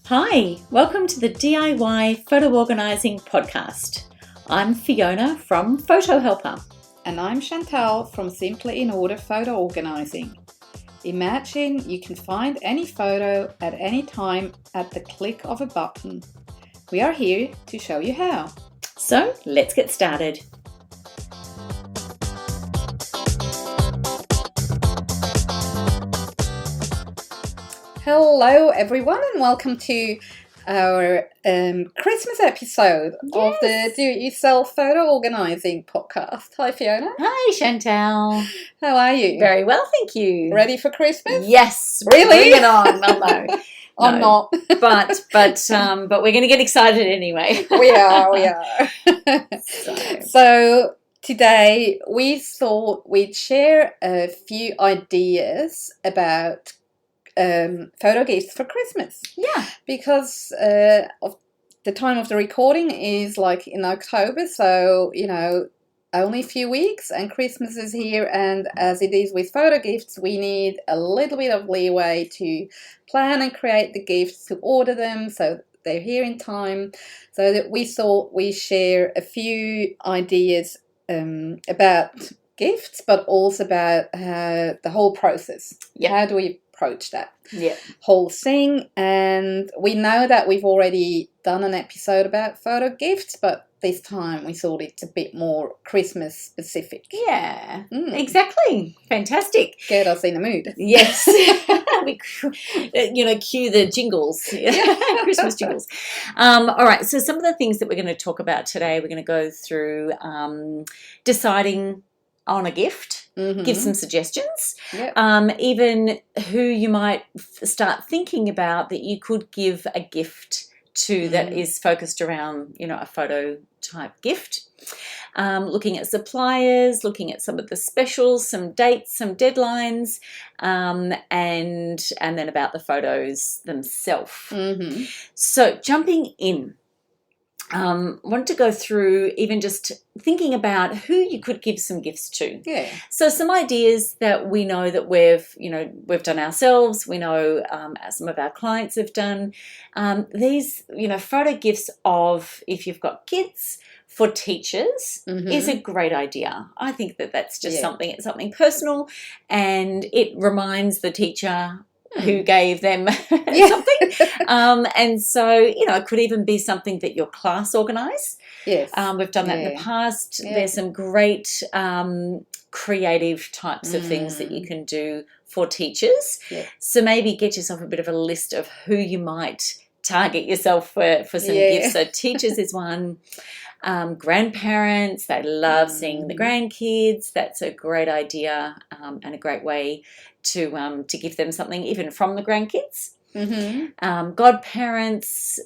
Hi, welcome to the DIY Photo Organising podcast. I'm Fiona from Photo Helper. And I'm Chantal from Simply in Order Photo Organising. Imagine you can find any photo at any time at the click of a button. We are here to show you how. So let's get started. Hello everyone and welcome to our Christmas episode of the Do-It-Yourself Photo Organising podcast. Hi Fiona. Hi Chantal. How are you? Very well, thank you. Ready for Christmas? Yes. Really? Bring it on. Well, no. I'm not. but we're going to get excited anyway. We are. So today we thought we'd share a few ideas about photo gifts for Christmas. Yeah. Because of the time of the recording is like in October, so only a few weeks and Christmas is here, and as it is with photo gifts, we need a little bit of leeway to plan and create the gifts, to order them so they're here in time, so that we thought we share a few ideas about gifts, but also about the whole process. Yeah. How do we approach that whole thing? And we know that we've already done an episode about photo gifts, but this time we thought it's a bit more Christmas specific. Yeah, exactly. Fantastic. Get us in the mood. Yes. Cue the jingles. Christmas jingles. All right, so some of the things that we're going to talk about today, we're going to go through deciding on a gift, give some suggestions, even who you might start thinking about that you could give a gift to that is focused around, a photo type gift. Looking at suppliers, looking at some of the specials, some dates, some deadlines, and then about the photos themselves. So jumping in. Want to go through even just thinking about who you could give some gifts to. Yeah. So some ideas that we know that we've done ourselves. We know some of our clients have done these. Photo gifts of, if you've got kids, for teachers is a great idea. I think that's just something personal, and it reminds the teacher who gave them something. And so, it could even be something that your class organise. Yes. We've done that in the past. Yeah. There's some great creative types of things that you can do for teachers. Yeah. So maybe get yourself a bit of a list of who you might target yourself for some gifts. So teachers is one. Grandparents, they love seeing the grandkids. That's a great idea and a great way to give them something, even from the grandkids. Godparents,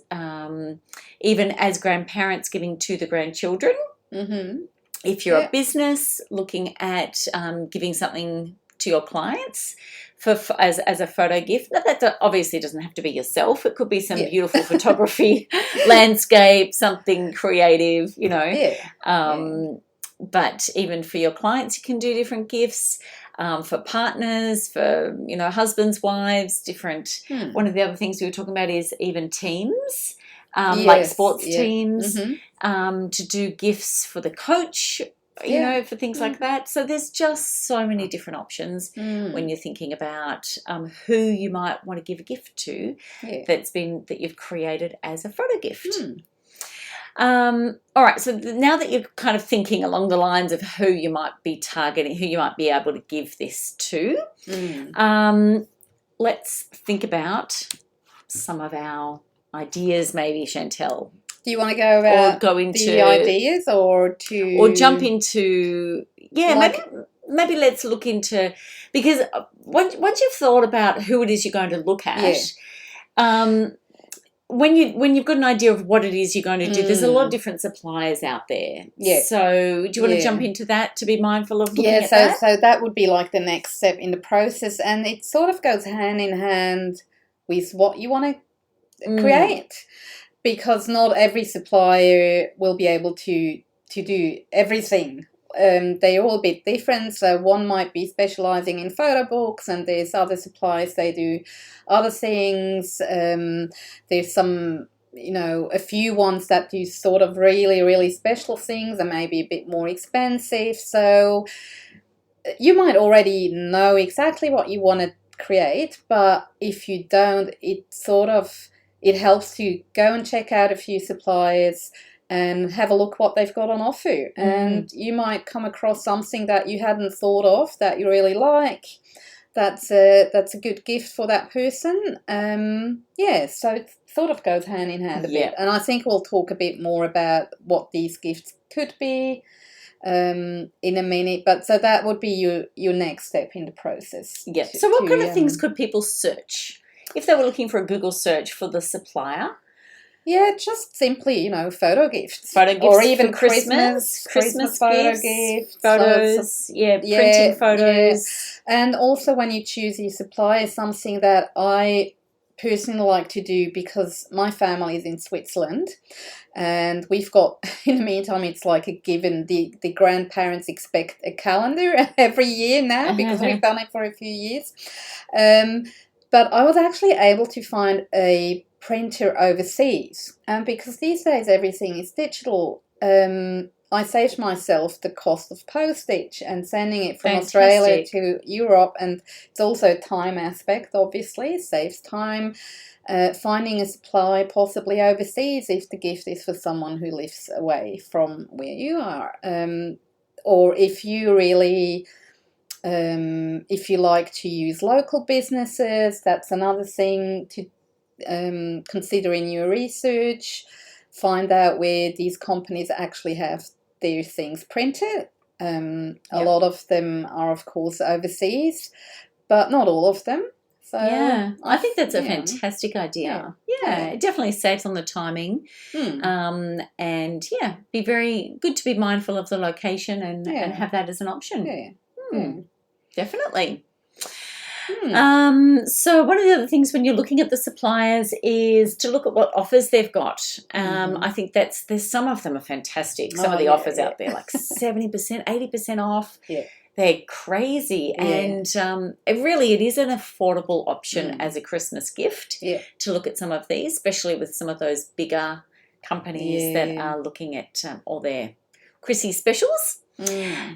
even as grandparents, giving to the grandchildren. If you're a business, looking at giving something to your clients as a photo gift. That obviously doesn't have to be yourself. It could be some beautiful photography, landscape, something creative, But even for your clients, you can do different gifts. For partners, for husbands, wives, different. One of the other things we were talking about is even teams, like sports teams, to do gifts for the coach, for things like that. So there's just so many different options when you're thinking about who you might want to give a gift to that you've created as a photo gift. All right, so now that you're kind of thinking along the lines of who you might be targeting, who you might be able to give this to, let's think about some of our ideas, maybe, Chantal. Do you want to go about the ideas or jump into, maybe let's look into, because once you've thought about who it is you're going to look at, when you've got an idea of what it is you're going to do, there's a lot of different suppliers out there. Yeah. So do you want to jump into that, to be mindful of looking at that? So that would be like the next step in the process, and it sort of goes hand in hand with what you want to create, because not every supplier will be able to do everything they're all a bit different. So one might be specializing in photo books, and there's other suppliers, they do other things. There's some, a few ones that do sort of really, really special things and maybe a bit more expensive. So you might already know exactly what you want to create, but if you don't, it helps to go and check out a few suppliers and have a look what they've got on offer. And you might come across something that you hadn't thought of that you really like. That's a good gift for that person. So it sort of goes hand in hand a bit. And I think we'll talk a bit more about what these gifts could be in a minute. But so that would be your next step in the process. Yeah. So what kind of things could people search if they were looking for a Google search for the supplier? Yeah, just simply, photo gifts. Photo gifts or even for Christmas photo gifts, gifts. photos, printing photos. Yeah. And also when you choose your supplier, something that I personally like to do, because my family is in Switzerland and we've got, in the meantime, it's like a given, the grandparents expect a calendar every year now because we've done it for a few years. But I was actually able to find a printer overseas, and because these days everything is digital, I saved myself the cost of postage and sending it from Australia to Europe, and it's also a time aspect, obviously, it saves time. Finding a supply possibly overseas if the gift is for someone who lives away from where you are, or if you really if you like to use local businesses, that's another thing to consider in your research. Find out where these companies actually have their things printed. A lot of them are, of course, overseas, but not all of them. So I think that's a fantastic idea. It definitely saves on the timing. And be very good to be mindful of the location and have that as an option. Definitely. So one of the other things when you're looking at the suppliers is to look at what offers they've got. I think there's some of them are fantastic. Some of the offers out there, like 70%, 80% off. They're crazy. And it is an affordable option as a Christmas gift to look at some of these, especially with some of those bigger companies that are looking at all their Chrissy specials.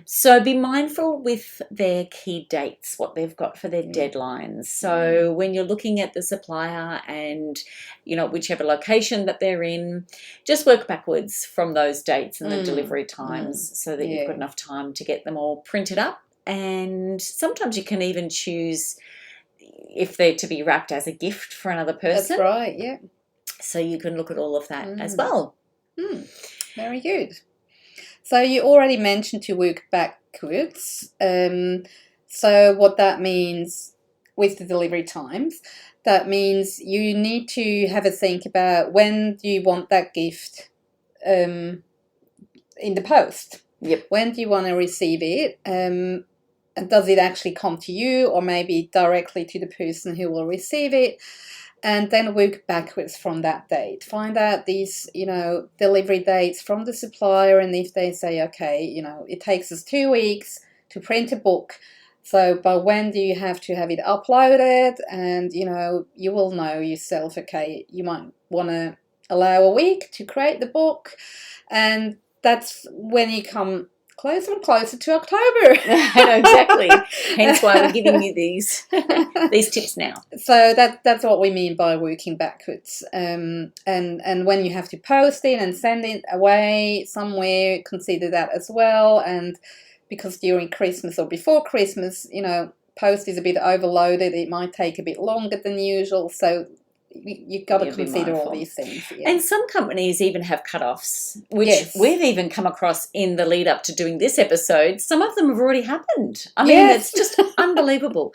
So be mindful with their key dates, what they've got for their deadlines. So when you're looking at the supplier and, whichever location that they're in, just work backwards from those dates and the delivery times so that you've got enough time to get them all printed up. And sometimes you can even choose if they're to be wrapped as a gift for another person. That's right, yeah. So you can look at all of that as well. Very good. So you already mentioned to work backwards. So what that means with the delivery times, that means you need to have a think about when do you want that gift in the post. When do you want to receive it? And does it actually come to you or maybe directly to the person who will receive it? And then work backwards from that date. Find out these, delivery dates from the supplier. And if they say, okay, it takes us 2 weeks to print a book. So by when do you have to have it uploaded? And, you will know yourself, okay, you might want to allow a week to create the book. And that's when you come closer and closer to October. I know, exactly. Hence why we're giving you these tips now. So that's what we mean by working backwards. And when you have to post it and send it away somewhere, consider that as well. And because during Christmas or before Christmas, post is a bit overloaded. It might take a bit longer than usual. So you've got to consider all these things. And some companies even have cut-offs, which we've even come across in the lead up to doing this episode. Some of them have already happened. I mean, it's just unbelievable.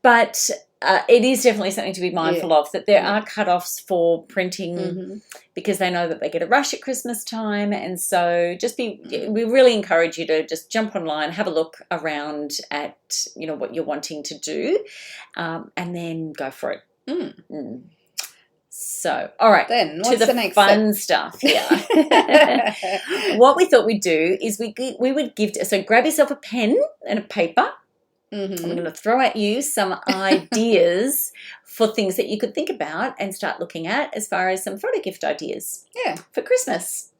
But it is definitely something to be mindful of, that there are cut-offs for printing because they know that they get a rush at Christmas time. And so we really encourage you to just jump online, have a look around at, what you're wanting to do, and then go for it. So, all right, Then to what's the the next fun stuff here. What we thought we'd do is we would give, so grab yourself a pen and a paper. I'm going to throw at you some ideas for things that you could think about and start looking at as far as some photo gift ideas for Christmas.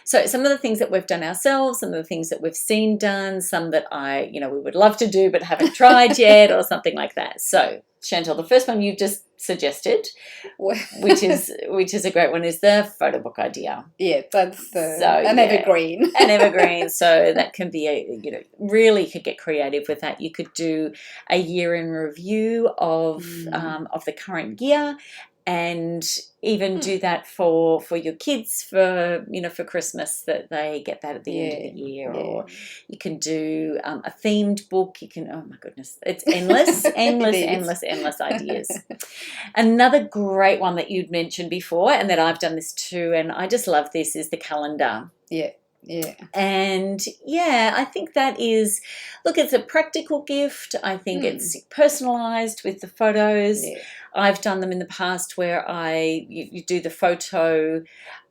So some of the things that we've done ourselves, some of the things that we've seen done, some that we would love to do but haven't tried yet, or something like that. So Chantal, the first one you've just suggested, which is a great one, is the photo book idea. Yeah, that's an evergreen. An evergreen. So that can be really could get creative with that. You could do a year in review of the current year. And even do that for your kids for Christmas, that they get that at the end of the year. Or you can do a themed book. You can, oh my goodness, it's endless, endless ideas. Another great one that you'd mentioned before, and that I've done this too, and I just love this, is the calendar. Yeah. And I think that is, look, it's a practical gift. I think it's personalized with the photos. I've done them in the past where you do the photo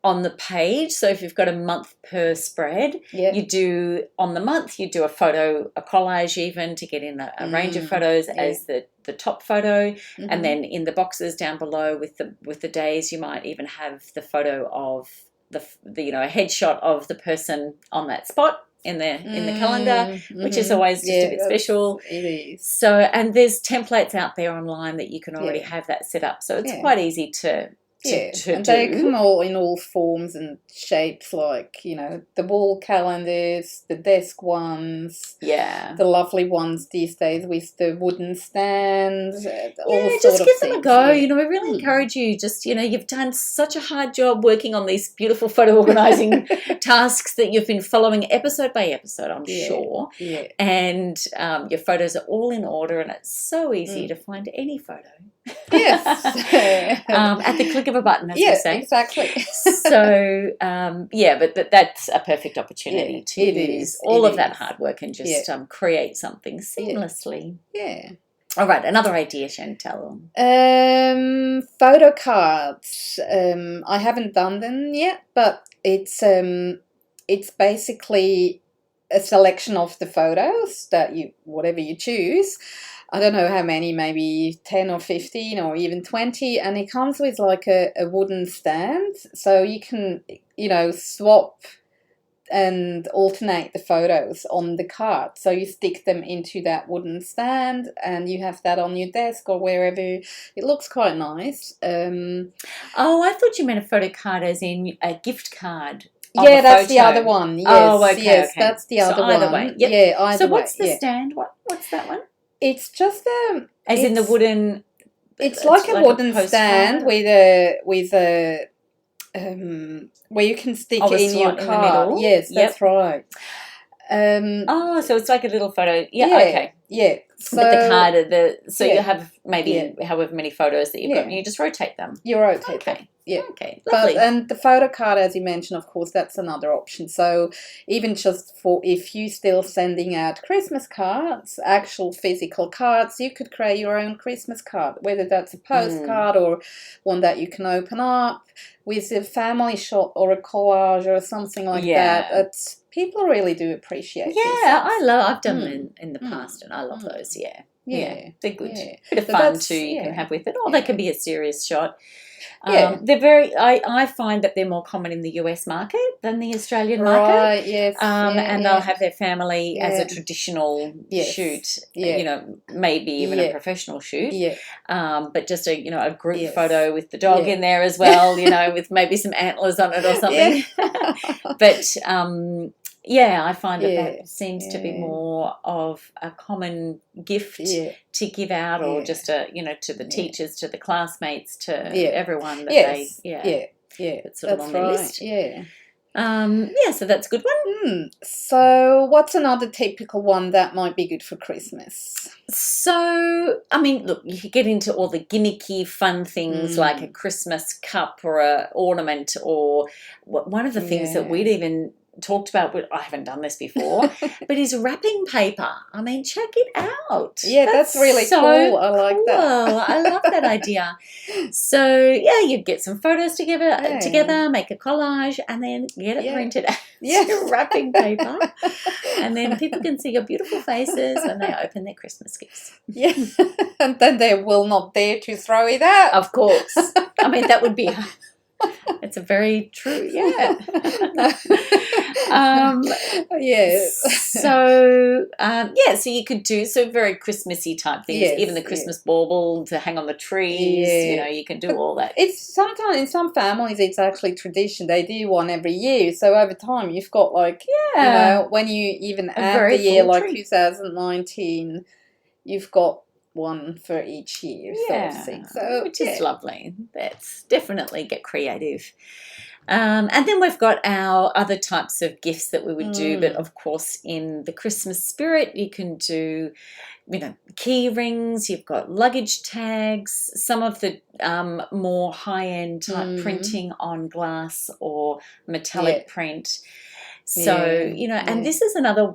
on the page. So if you've got a month per spread, you do on the month, you do a collage even to get in a range of photos as the top photo. And then in the boxes down below with the days, you might even have the photo of the a headshot of the person on that spot in the calendar, which is always just a bit special. It is. So, and there's templates out there online that you can already have that set up. So it's quite easy to and they come all in all forms and shapes, like the wall calendars, the desk ones, the lovely ones these days with the wooden stands, just give them a go. We really encourage you. Just you've done such a hard job working on these beautiful photo organizing tasks that you've been following episode by episode, I'm sure. And your photos are all in order, and it's so easy to find any photo. Yes. At the click of a button, as we say. Exactly. So, but that's a perfect opportunity to use all of that hard work and just create something seamlessly. Yeah. All right, another idea, Chantal. Photo cards. I haven't done them yet, but it's basically a selection of the photos that whatever you choose. I don't know how many, maybe 10 or 15 or even 20. And it comes with like a wooden stand. So you can, swap and alternate the photos on the card. So you stick them into that wooden stand and you have that on your desk or wherever. It looks quite nice. I thought you meant a photo card as in a gift card. Yeah, that's the other one. Yes, okay. That's the other one. Either way. Yep. Yeah, either way. So what's the way, stand? What's that one? It's just as in the wooden. It's like a wooden stand with a where you can stick in your card. Yes, that's right. So it's like a little photo. Okay. Yeah. So, with the card, you have maybe however many photos that you've got, and you just rotate them. You rotate them. Yeah. Okay. Lovely. And the photo card, as you mentioned, of course, that's another option. So even just for if you're still sending out Christmas cards, actual physical cards, you could create your own Christmas card, whether that's a postcard or one that you can open up with a family shot or a collage or something like that. People really do appreciate. I've done them in the past, and I love those. Yeah, they're good. Bit of fun too. You can have with it, or they can be a serious shot. They're very. I find that they're more common in the US market than the Australian market. Right. Yes. And they'll have their family as a traditional shoot. Maybe even a professional shoot. Yeah. But just a group photo with the dog in there as well. With maybe some antlers on it or something. But I find that seems to be more of a common gift to give out, or just to the teachers, to the classmates, to everyone that it's sort of on their list. So that's a good one. So what's another typical one that might be good for Christmas? So, I mean, look, you could get into all the gimmicky fun things like a Christmas cup or a ornament, or one of the things that we'd even talked about, but I haven't done this before, but is wrapping paper. I mean, check it out. Yeah, that's really so cool. I like that. I love that idea. So, yeah, you'd get some photos together, make a collage, and then get it printed out. Wrapping paper. And then people can see your beautiful faces when they open their Christmas gifts. Yeah, and then they will not dare to throw it out. Of course. I mean, that would be... It's a very true, so you could do very Christmassy type things, even the Christmas bauble to hang on the trees, you can do all that. It's sometimes, in some families, it's actually tradition. They do one every year. So over time, you've got when you even add the year like 2019, you've got one for each year sort of thing. So, which is lovely. Let's definitely get creative. And then we've got our other types of gifts that we would do, but of course in the Christmas spirit you can do, key rings, you've got luggage tags, some of the more high-end type printing on glass or metallic print. So, and this is another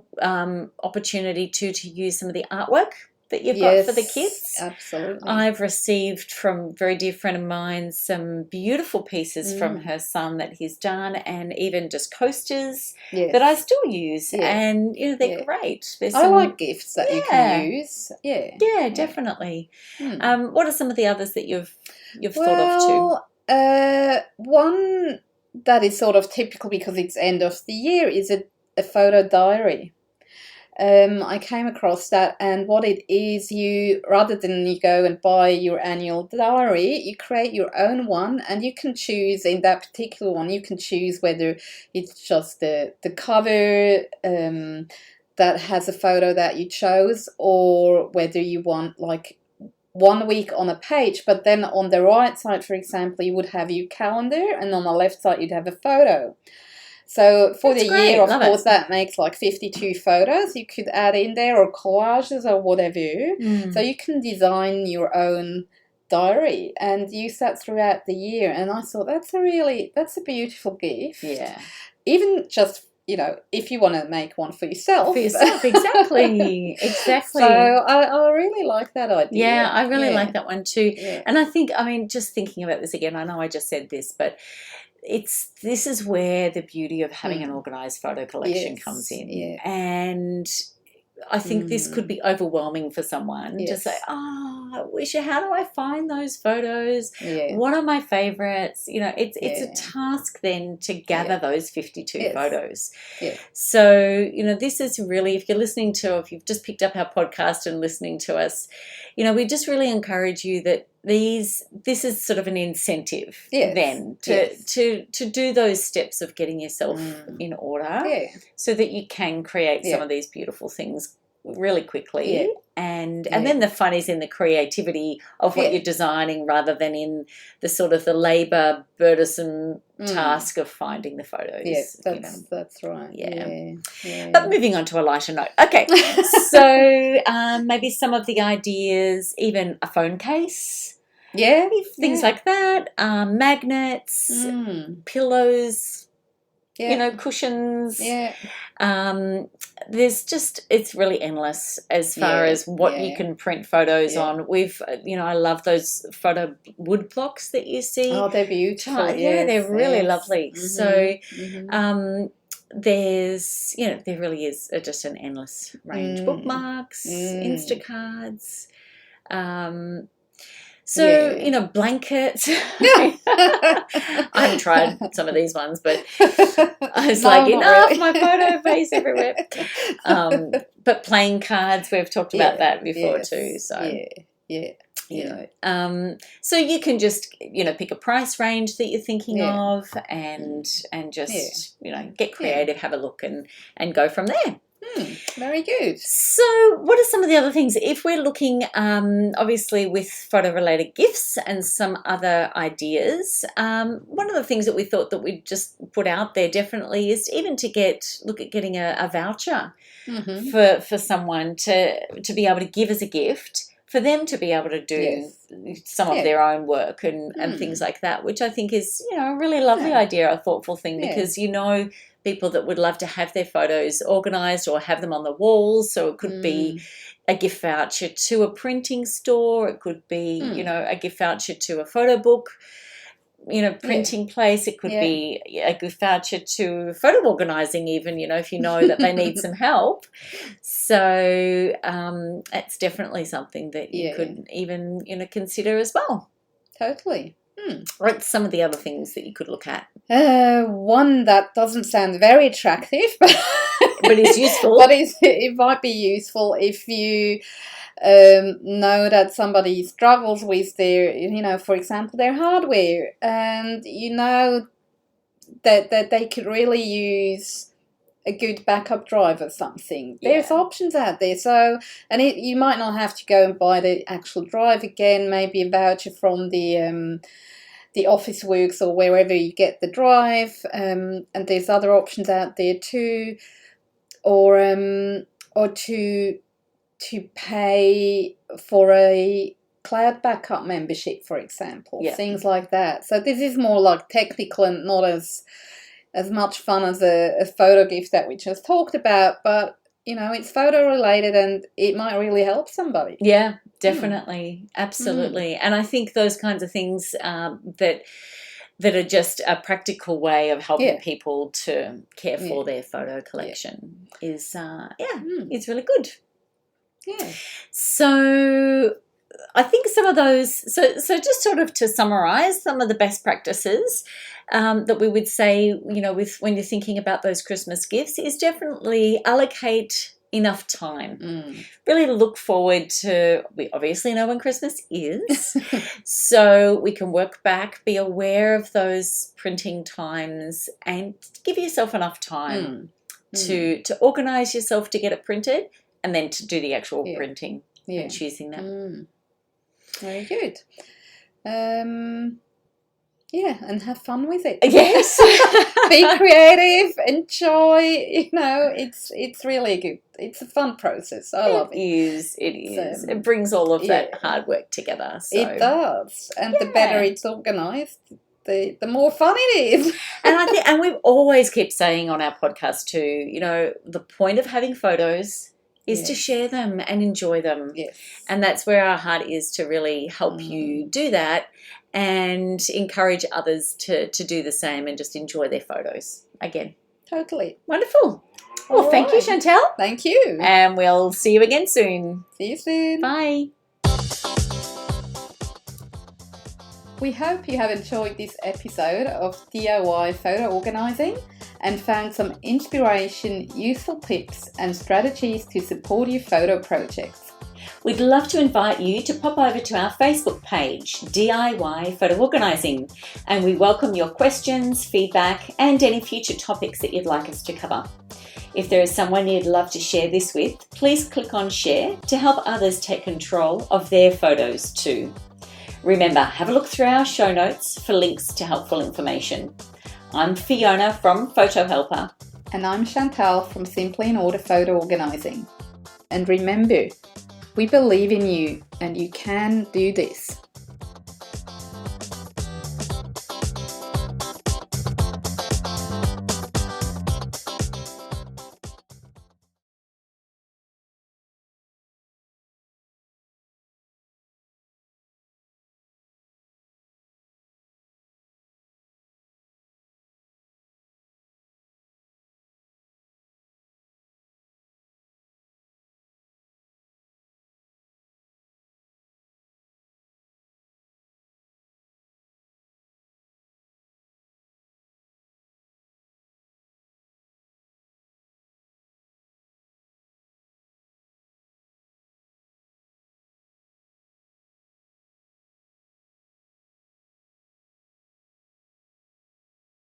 opportunity to use some of the artwork that you've got for the kids. Absolutely. I've received from a very dear friend of mine some beautiful pieces from her son that he's done, and even just coasters that I still use, and they're great. I like gifts that you can use. Yeah, definitely. What are some of the others that you've thought of too? One that is sort of typical because it's end of the year is a photo diary. I came across that, and what it is, rather than you go and buy your annual diary, you create your own one, and you can choose in that particular one. You can choose whether it's just the cover that has a photo that you chose, or whether you want like 1 week on a page. But then on the right side, for example, you would have your calendar, and on the left side you'd have a photo. So for the year, of course, that makes like 52 photos you could add in there, or collages or whatever. So you can design your own diary and use that throughout the year. And I thought that's a beautiful gift. Yeah. Even just, if you want to make one for yourself. Exactly. Exactly. So I really like that idea. Yeah, I really like that one too. Yeah. And I think, just thinking about this again, I know I just said this, but this is where the beauty of having an organised photo collection comes in. And I think this could be overwhelming for someone to say, I wish, how do I find those photos? What are my favourites? It's a task then to gather those 52 photos. So, this is really, if you've just picked up our podcast and listening to us, we just really encourage you that this is sort of an incentive then to do those steps of getting yourself in order so that you can create some of these beautiful things really quickly. And then the fun is in the creativity of what you're designing, rather than in the sort of the labour burdensome task of finding the photos. Yes, that's right. Yeah. But moving on to a lighter note. Okay, so maybe some of the ideas, even a phone case. Yeah. Things like that. Magnets, pillows, cushions. Yeah. It's really endless as far as what you can print photos on. I love those photo wood blocks that you see. Oh, they're beautiful. They're really lovely. So, there really is just an endless range. Bookmarks, Instacards, blankets. I haven't tried some of these ones, but I was enough, my photo face everywhere. But playing cards, we've talked about that before too. So so you can just pick a price range that you're thinking of, and just get creative, have a look, and go from there. Very good. So what are some of the other things? If we're looking, obviously, with photo-related gifts and some other ideas, one of the things that we thought that we'd just put out there definitely is even to look at getting a voucher for someone to be able to give as a gift for them to be able to do some of their own work and things like that, which I think is, a really lovely idea, a thoughtful thing, because people that would love to have their photos organised or have them on the walls. So it could be a gift voucher to a printing store. It could be, a gift voucher to a photo book, printing place. It could be a gift voucher to photo organising even, if you know that they need some help. So it's definitely something that you could even, consider as well. Totally. What's some of the other things that you could look at? One that doesn't sound very attractive, but is useful. But it might be useful if you know that somebody struggles with their, for example, their hardware, and that they could really use a good backup drive or something. There's options out there. So, and you might not have to go and buy the actual drive again. Maybe a voucher from the Office Works or wherever you get the drive. And there's other options out there too, or to pay for a cloud backup membership, for example, things like that. So this is more like technical and not as much fun as a photo gift that we just talked about, but it's photo related and it might really help somebody. Yeah, definitely. Absolutely. And I think those kinds of things that are just a practical way of helping people to care for their photo collection is it's really good. Yeah. So I think some of those, so just sort of to summarize some of the best practices that we would say, with when you're thinking about those Christmas gifts, is definitely allocate enough time. Really look forward to, we obviously know when Christmas is, so we can work back, be aware of those printing times and give yourself enough time to organise yourself to get it printed and then to do the actual printing and choosing that. Very good. And have fun with it. Yes. Be creative, enjoy, it's really good. It's a fun process. I love it. It is. It brings all of that hard work together. So. It does. And the better it's organised, the more fun it is. And we always keep saying on our podcast too, the point of having photos is to share them and enjoy them. Yes. And that's where our heart is, to really help you do that and encourage others to do the same and just enjoy their photos again. Totally. Wonderful. Well, thank you, Chantal. Thank you. And we'll see you again soon. See you soon. Bye. We hope you have enjoyed this episode of DIY photo organising and found some inspiration, useful tips and strategies to support your photo projects. We'd love to invite you to pop over to our Facebook page, DIY Photo Organising, and we welcome your questions, feedback and any future topics that you'd like us to cover. If there is someone you'd love to share this with, please click on share to help others take control of their photos too. Remember, have a look through our show notes for links to helpful information. I'm Fiona from Photo Helper. And I'm Chantal from Simply in Order Photo Organising. And remember, we believe in you and you can do this.